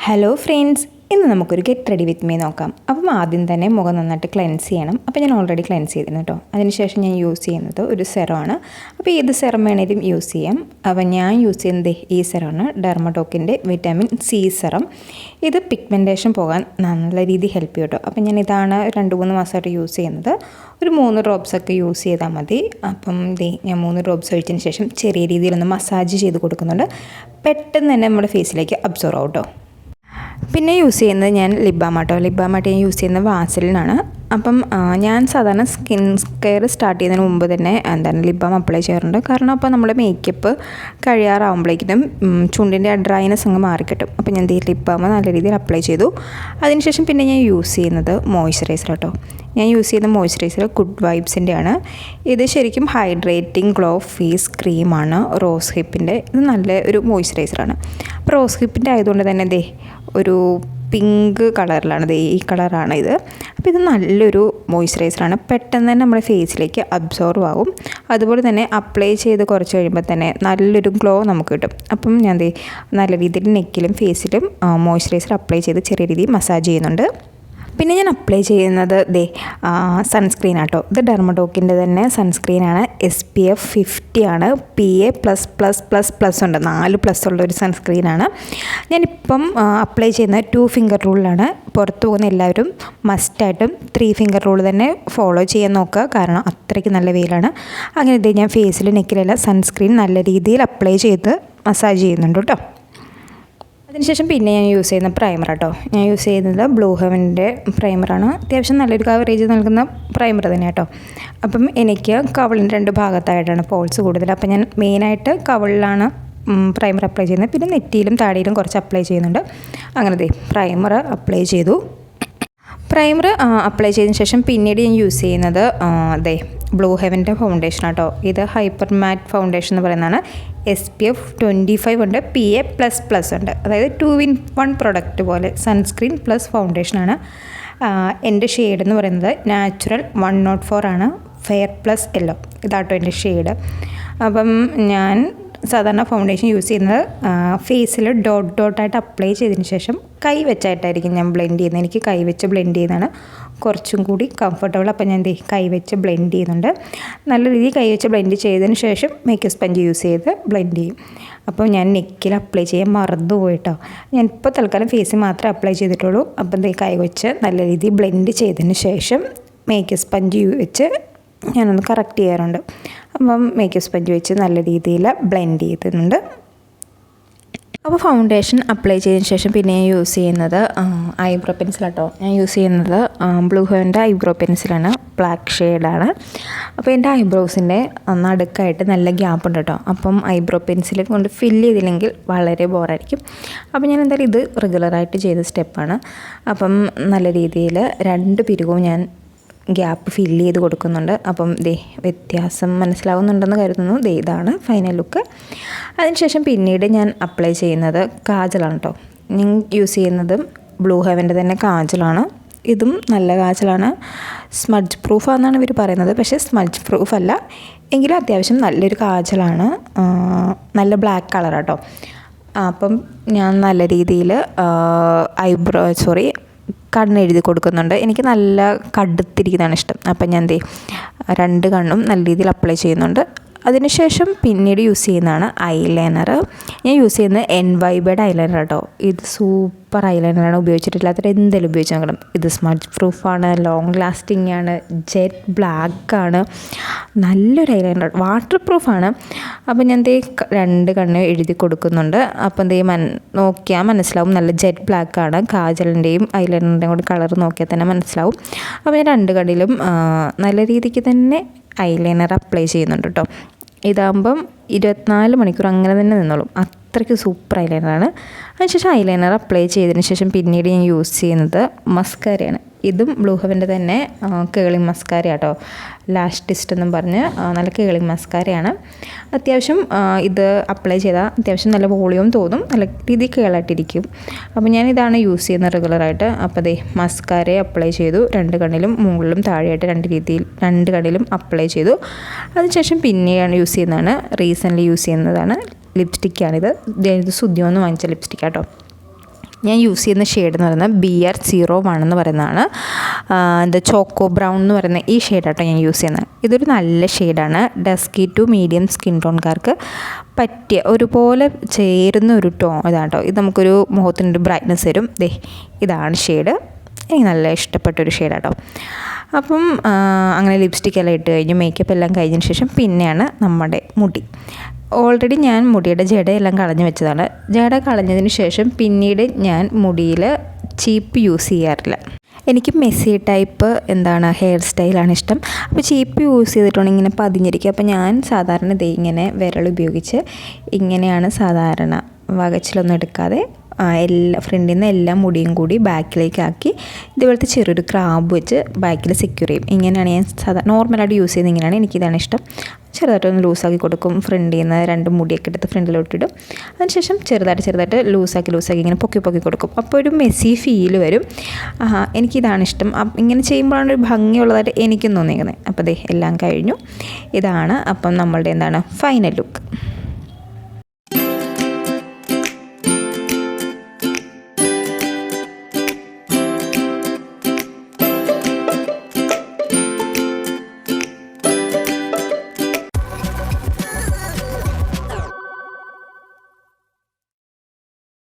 Hello friends, ഇന്ന് നമുക്കൊരു get ready with me നോക്കാം. അപ്പം ആദ്യം തന്നെ മുഖം നന്നായിട്ട് ക്ലെൻസ് ചെയ്യണം. അപ്പോൾ ഞാൻ ഓൾറെഡി ക്ലെൻസ് ചെയ്തിരുന്നു കേട്ടോ. അതിനുശേഷം ഞാൻ യൂസ് ചെയ്യുന്നത് ഒരു സെറമാണ്. അപ്പോൾ ഏത് സെറം വേണേലും യൂസ് ചെയ്യാം. അപ്പോൾ ഞാൻ യൂസ് ചെയ്യുന്നത് ഈ സെറമാണ്, ഡെർമഡോക്കിൻ്റെ വിറ്റാമിൻ സി സെറം. ഇത് പിഗ്മെൻറ്റേഷൻ പോകാൻ നല്ല രീതിയിൽ ഹെൽപ്പ് ചെയ്യും കേട്ടോ. അപ്പം ഞാൻ ഇതാണ് 2-3 മാസമായിട്ട് യൂസ് ചെയ്യുന്നത്. ഒരു 3 ഡ്രോപ്സൊക്കെ യൂസ് ചെയ്താൽ മതി. അപ്പം ഞാൻ 3 ഡ്രോപ്സ് ഒഴിച്ചതിന് ശേഷം ചെറിയ രീതിയിലൊന്ന് മസാജ് ചെയ്ത് കൊടുക്കുന്നുണ്ട്. പെട്ടെന്ന് തന്നെ നമ്മുടെ ഫേസിലേക്ക് അബ്സോർവ് ആവും കേട്ടോ. പിന്നെ യൂസ് ചെയ്യുന്നത് ഞാൻ ലിപ് ബാം ആട്ടോ. ലിപ് ബാം ആയിട്ട് ഞാൻ യൂസ് ചെയ്യുന്നത് വാസലിനാണ്. അപ്പം ഞാൻ സാധാരണ സ്കിൻ കെയർ സ്റ്റാർട്ട് ചെയ്യുന്നതിന് മുമ്പ് തന്നെ ലിപ് ബാം അപ്ലൈ ചെയ്യാറുണ്ട്. കാരണം അപ്പോൾ നമ്മുടെ മേക്കപ്പ് കഴിയാറാവുമ്പോഴേക്കും ചുണ്ടിൻ്റെ ആ ഡ്രൈനെസ് അങ്ങ് മാറിക്കിട്ടും. അപ്പോൾ ഞാൻ ലിപ് ബാം നല്ല രീതിയിൽ അപ്ലൈ ചെയ്തു. അതിനുശേഷം പിന്നെ ഞാൻ യൂസ് ചെയ്യുന്നത് മോയ്സ്ചറൈസർ കേട്ടോ. ഞാൻ യൂസ് ചെയ്യുന്ന മോയ്സ്ചറൈസർ ഗുഡ് വൈബ്സിൻ്റെ ആണ്. ഇത് ശരിക്കും ഹൈഡ്രേറ്റിംഗ് ഗ്ലോ ഫേസ് ക്രീമാണ്, റോസ് ഹിപ്പിൻ്റെ. ഇത് നല്ല ഒരു മോയ്സ്ചറൈസറാണ്. അപ്പോൾ റോസ് ഹിപ്പിൻ്റെ ആയതുകൊണ്ട് തന്നെ ഒരു പിങ്ക് കളറിലാണ്, ഈ കളറാണ് ഇത്. അപ്പോൾ ഇത് നല്ലൊരു മോയ്സ്ചറൈസറാണ്. പെട്ടെന്ന് തന്നെ നമ്മുടെ ഫേസിലേക്ക് അബ്സോർവ് ആകും. അതുപോലെ തന്നെ അപ്ലൈ ചെയ്ത് കുറച്ച് കഴിയുമ്പോൾ തന്നെ നല്ലൊരു ഗ്ലോ നമുക്ക് കിട്ടും. അപ്പം ഞാൻ നല്ല രീതിയിൽ നെക്കിലും ഫേസിലും മോയ്സ്ചറൈസർ അപ്ലൈ ചെയ്ത് ചെറിയ രീതിയിൽ മസാജ് ചെയ്യുന്നുണ്ട്. പിന്നെ ഞാൻ അപ്ലൈ ചെയ്യുന്നത് സൺസ്ക്രീൻ ആട്ടോ. ഇത് ഡെർമഡോക്കിൻ്റെ തന്നെ സൺസ്ക്രീനാണ്. SPF 50 ആണ്. PA++++ ഉണ്ട്, 4+ ഉള്ള ഒരു സൺസ്ക്രീനാണ്. ഞാനിപ്പം അപ്ലൈ ചെയ്യുന്നത് 2 ഫിംഗർ റൂളിലാണ്. പുറത്ത് പോകുന്ന എല്ലാവരും മസ്റ്റായിട്ടും 3 ഫിംഗർ റൂൾ തന്നെ ഫോളോ ചെയ്യാൻ നോക്കുക. കാരണം അത്രയ്ക്ക് നല്ല വെയിലാണ്. അങ്ങനെ ഞാൻ ഫേസിൽ നെക്കിലെല്ലാം സൺസ്ക്രീൻ നല്ല രീതിയിൽ അപ്ലൈ ചെയ്ത് മസാജ് ചെയ്യുന്നുണ്ട് കേട്ടോ. അതിനുശേഷം പിന്നെ ഞാൻ യൂസ് ചെയ്യുന്ന പ്രൈമർ കേട്ടോ. ഞാൻ യൂസ് ചെയ്യുന്നത് ബ്ലൂ ഹെവൻ്റെ പ്രൈമറാണ്. അത്യാവശ്യം നല്ലൊരു കവറേജ് നൽകുന്ന പ്രൈമർ തന്നെ കേട്ടോ. അപ്പം എനിക്ക് കവിളിൻ്റെ 2 ഭാഗത്തായിട്ടാണ് പോൾസ് കൂടുതൽ. അപ്പം ഞാൻ മെയിനായിട്ട് കവിളിലാണ് പ്രൈമർ അപ്ലൈ ചെയ്യുന്നത്. പിന്നെ നെറ്റിയിലും താടിയിലും കുറച്ച് അപ്ലൈ ചെയ്യുന്നുണ്ട്. അങ്ങനെ പ്രൈമർ അപ്ലൈ ചെയ്തു. പ്രൈമർ അപ്ലൈ ചെയ്തതിന് ശേഷം പിന്നീട് ഞാൻ യൂസ് ചെയ്യുന്നത് ബ്ലൂ ഹെവൻ്റെ ഫൗണ്ടേഷൻ കേട്ടോ. ഇത് ഹൈപ്പർ മാറ്റ് ഫൗണ്ടേഷൻ എന്ന് പറയുന്നതാണ്. SPF 25 ഉണ്ട്, PA++ ഉണ്ട്. അതായത് 2-in-1 പ്രൊഡക്റ്റ് പോലെ സൺസ്ക്രീൻ പ്ലസ് ഫൗണ്ടേഷനാണ്. എൻ്റെ ഷെയ്ഡ് എന്ന് പറയുന്നത് നാച്ചുറൽ 104 ആണ്, ഫെയർ പ്ലസ് യെല്ലോ. ഇതാട്ടോ എൻ്റെ ഷെയ്ഡ്. അപ്പം ഞാൻ സാധാരണ ഫൗണ്ടേഷൻ യൂസ് ചെയ്യുന്നത് ഫേസിൽ ഡോട്ടായിട്ട് അപ്ലൈ ചെയ്തതിന് ശേഷം കൈ വെച്ചായിട്ടായിരിക്കും ഞാൻ ബ്ലെൻഡ് ചെയ്യുന്നത്. എനിക്ക് കൈ വെച്ച് ബ്ലെൻഡ് ചെയ്യുന്നതാണ് കുറച്ചും കൂടി കംഫർട്ടബിൾ. അപ്പം ഞാൻ കൈ വെച്ച് ബ്ലെൻഡ് ചെയ്യുന്നുണ്ട്. നല്ല രീതിയിൽ കൈ വെച്ച് ബ്ലെൻഡ് ചെയ്തതിന് ശേഷം മേക്കപ്പ് സ്പഞ്ച് യൂസ് ചെയ്ത് ബ്ലെൻഡ് ചെയ്യും. അപ്പോൾ ഞാൻ നെക്കിൽ അപ്ലൈ ചെയ്യാൻ മറന്നു പോയിട്ടോ. ഞാൻ ഇപ്പോൾ തൽക്കാലം ഫേസിൽ മാത്രമേ അപ്ലൈ ചെയ്തിട്ടുള്ളൂ. അപ്പം കൈ വെച്ച് നല്ല രീതിയിൽ ബ്ലെൻഡ് ചെയ്തതിന് ശേഷം മേക്കപ്പ് സ്പഞ്ച് വെച്ച് ഞാനൊന്ന് കറക്റ്റ് ചെയ്യാറുണ്ട്. അപ്പം മേക്കപ്പ് സ്പഞ്ച് വെച്ച് നല്ല രീതിയിൽ ബ്ലെൻഡ് ചെയ്തിട്ടുണ്ട്. അപ്പോൾ ഫൗണ്ടേഷൻ അപ്ലൈ ചെയ്തതിന് ശേഷം പിന്നെ ഞാൻ യൂസ് ചെയ്യുന്നത് ഐബ്രോ പെൻസിലാട്ടോ. ഞാൻ യൂസ് ചെയ്യുന്നത് ബ്ലൂ ഹെവൻ്റെ ഐബ്രോ പെൻസിലാണ്, ബ്ലാക്ക് ഷെയ്ഡാണ്. അപ്പോൾ എൻ്റെ ഐബ്രോസിൻ്റെ നടുക്കായിട്ട് നല്ല ഗ്യാപ്പ് ഉണ്ട് കേട്ടോ. അപ്പം ഐബ്രോ പെൻസിൽ കൊണ്ട് ഫില്ല് ചെയ്തില്ലെങ്കിൽ വളരെ ബോറായിരിക്കും. അപ്പോൾ ഞാൻ എന്തായാലും ഇത് റെഗുലറായിട്ട് ചെയ്ത സ്റ്റെപ്പാണ്. അപ്പം നല്ല രീതിയിൽ 2 പിരികവും ഞാൻ ഗ്യാപ്പ് ഫില്ല് ചെയ്ത് കൊടുക്കുന്നുണ്ട്. അപ്പം വ്യത്യാസം മനസ്സിലാവുന്നുണ്ടെന്ന് കരുതുന്നു. ഇതാണ് ഫൈനൽ ലുക്ക്. അതിനുശേഷം പിന്നീട് ഞാൻ അപ്ലൈ ചെയ്യുന്നത് കാജലാണ് കേട്ടോ. ഞാൻ യൂസ് ചെയ്യുന്നതും ബ്ലൂ ഹെവൻ്റെ തന്നെ കാജലാണ്. ഇതും നല്ല കാജലാണ്. സ്മഡ്ജ് പ്രൂഫാണെന്നാണ് ഇവർ പറയുന്നത്, പക്ഷേ സ്മഡ്ജ് പ്രൂഫ് അല്ല. എങ്കിലും അത്യാവശ്യം നല്ലൊരു കാജലാണ്. നല്ല ബ്ലാക്ക് കളറാട്ടോ. അപ്പം ഞാൻ നല്ല രീതിയിൽ കണ്ണെഴുതി കൊടുക്കുന്നുണ്ട്. എനിക്ക് നല്ല കടുത്തിരിക്കുന്നതാണ് ഇഷ്ടം. അപ്പം ഞാൻ 2 കണ്ണും നല്ല രീതിയിൽ അപ്ലൈ ചെയ്യുന്നുണ്ട്. അതിനുശേഷം പിന്നീട് യൂസ് ചെയ്യുന്നതാണ് ഐലൈനർ. ഞാൻ യൂസ് ചെയ്യുന്നത് NYBയുടെ ഐലൈനർ കേട്ടോ. ഇത് സൂപ്പർ ഐലൈനറാണ്. ഉപയോഗിച്ചിട്ടില്ലാത്തവർ എന്തെങ്കിലും ഉപയോഗിച്ച് നോക്കണം. ഇത് സ്മഡ്ജ് പ്രൂഫാണ്, ലോങ് ലാസ്റ്റിംഗ് ആണ്, ജെറ്റ് ബ്ലാക്കാണ്. നല്ലൊരു ഐലൈനർ, വാട്ടർ പ്രൂഫാണ്. അപ്പം ഞാൻ 2 കണ്ണ് എഴുതി കൊടുക്കുന്നുണ്ട്. അപ്പം നോക്കിയാൽ മനസ്സിലാവും നല്ല ജെറ്റ് ബ്ലാക്കാണ്. കാജലിൻ്റെയും ഐലൈനറിൻ്റെയും കൂടി കളർ നോക്കിയാൽ തന്നെ മനസ്സിലാവും. അപ്പോൾ ഞാൻ 2 കണ്ണിലും നല്ല രീതിക്ക് തന്നെ ഐലൈനർ അപ്ലൈ ചെയ്യുന്നുണ്ട് കേട്ടോ. ഇതാകുമ്പം 24 മണിക്കൂർ അങ്ങനെ തന്നെ നിന്നോളും. അത്രയ്ക്ക് സൂപ്പർ ഐലൈനറാണ്. അതിനുശേഷം ഐലൈനർ അപ്ലൈ ചെയ്തതിന് ശേഷം പിന്നീട് ഞാൻ യൂസ് ചെയ്യുന്നത് മസ്കാരയാണ്. ഇതും ബ്ലൂ ഹെവൻ്റെ തന്നെ കേളിങ് മസ്കാര കേട്ടോ. ലാസ്റ്റിസ്റ്റ് എന്നും പറഞ്ഞ് നല്ല കേളിങ് മസ്കാരയാണ്. അത്യാവശ്യം ഇത് അപ്ലൈ ചെയ്താൽ അത്യാവശ്യം നല്ല വോളിയം തോന്നും, നല്ല രീതിയിൽ കേളായിട്ടിരിക്കും. അപ്പോൾ ഞാനിതാണ് യൂസ് ചെയ്യുന്നത് റെഗുലറായിട്ട്. അപ്പോൾ മസ്കാര അപ്ലൈ ചെയ്തു. 2 കണ്ണിലും മുകളിലും താഴെയായിട്ട് 2 കണ്ണിലും അപ്ലൈ ചെയ്തു. അതിനുശേഷം പിന്നെയാണ് യൂസ് ചെയ്യുന്നതാണ്, റീസെൻ്റ്ലി യൂസ് ചെയ്യുന്നതാണ് ലിപ്സ്റ്റിക്കാണിത്. ഇത് സുദ്യോന്ന് വാങ്ങിച്ച ലിപ്സ്റ്റിക് കേട്ടോ. ഞാൻ യൂസ് ചെയ്യുന്ന ഷെയ്ഡ് എന്ന് പറയുന്നത് BR01 എന്ന് പറയുന്നതാണ്. ചോക്കോ ബ്രൗൺ എന്ന് പറയുന്ന ഈ ഷെയ്ഡാട്ടോ ഞാൻ യൂസ് ചെയ്യുന്നത്. ഇതൊരു നല്ല ഷെയ്ഡാണ്. ഡസ്കി ടു മീഡിയം സ്കിൻ ടോൺകാർക്ക് പറ്റിയ ഒരുപോലെ ചേരുന്ന ഒരു ടോൺ ഇതാട്ടോ. ഇത് നമുക്കൊരു മുഖത്തിനൊരു ബ്രൈറ്റ്നസ് തരും. ഇതാണ് ഷെയ്ഡ്. എനിക്ക് നല്ല ഇഷ്ടപ്പെട്ടൊരു ഷെയ്ഡാട്ടോ. അപ്പം അങ്ങനെ ലിപ്സ്റ്റിക് എല്ലാം ഇട്ട് കഴിഞ്ഞു, മേക്കപ്പ് എല്ലാം കഴിഞ്ഞതിന് ശേഷം പിന്നെയാണ് നമ്മുടെ മുടി. ഓൾറെഡി ഞാൻ മുടിയുടെ ജടയെല്ലാം കളഞ്ഞ് വെച്ചതാണ്. ജട കളഞ്ഞതിന് ശേഷം പിന്നീട് ഞാൻ മുടിയിൽ ചീപ്പ് യൂസ് ചെയ്യാറില്ല. എനിക്ക് മെസ്സി ടൈപ്പ് ഹെയർ സ്റ്റൈലാണ് ഇഷ്ടം. അപ്പോൾ ചീപ്പ് യൂസ് ചെയ്തിട്ടുണ്ടെങ്കിൽ ഇങ്ങനെ പതിഞ്ഞിരിക്കും. അപ്പോൾ ഞാൻ സാധാരണ ഇങ്ങനെ വിരൽ ഉപയോഗിച്ച് ഇങ്ങനെയാണ് സാധാരണ, വകച്ചിലൊന്നും എടുക്കാതെ ഫ്രണ്ടിൽ നിന്ന് എല്ലാം മുടിയും കൂടി ബാക്കിലേക്ക് ആക്കി ഇതുപോലത്തെ ചെറിയൊരു ക്രാബ് വെച്ച് ബാക്കിൽ സെക്യൂർ ചെയ്യും. ഇങ്ങനെയാണ് ഞാൻ നോർമലായിട്ട് യൂസ് ചെയ്യുന്നത്. ഇങ്ങനെയാണ് എനിക്കിതാണ് ഇഷ്ടം. ചെറുതായിട്ടൊന്ന് ലൂസാക്കി കൊടുക്കും. ഫ്രണ്ടിൽ നിന്ന് 2 മുടിയൊക്കെ എടുത്ത് ഫ്രണ്ടിലോട്ടിടും. അതിനുശേഷം ചെറുതായിട്ട് ലൂസാക്കി ഇങ്ങനെ പൊക്കി കൊടുക്കും. അപ്പോൾ ഒരു മെസ്സി ഫീൽ വരും. എനിക്കിതാണ് ഇഷ്ടം. ഇങ്ങനെ ചെയ്യുമ്പോഴാണ് ഒരു ഭംഗിയുള്ളതായിട്ട് എനിക്കും തോന്നിയിരിക്കുന്നത്. അപ്പോൾ എല്ലാം കഴിഞ്ഞു. ഇതാണ് അപ്പം നമ്മളുടെ ഫൈനൽ ലുക്ക്.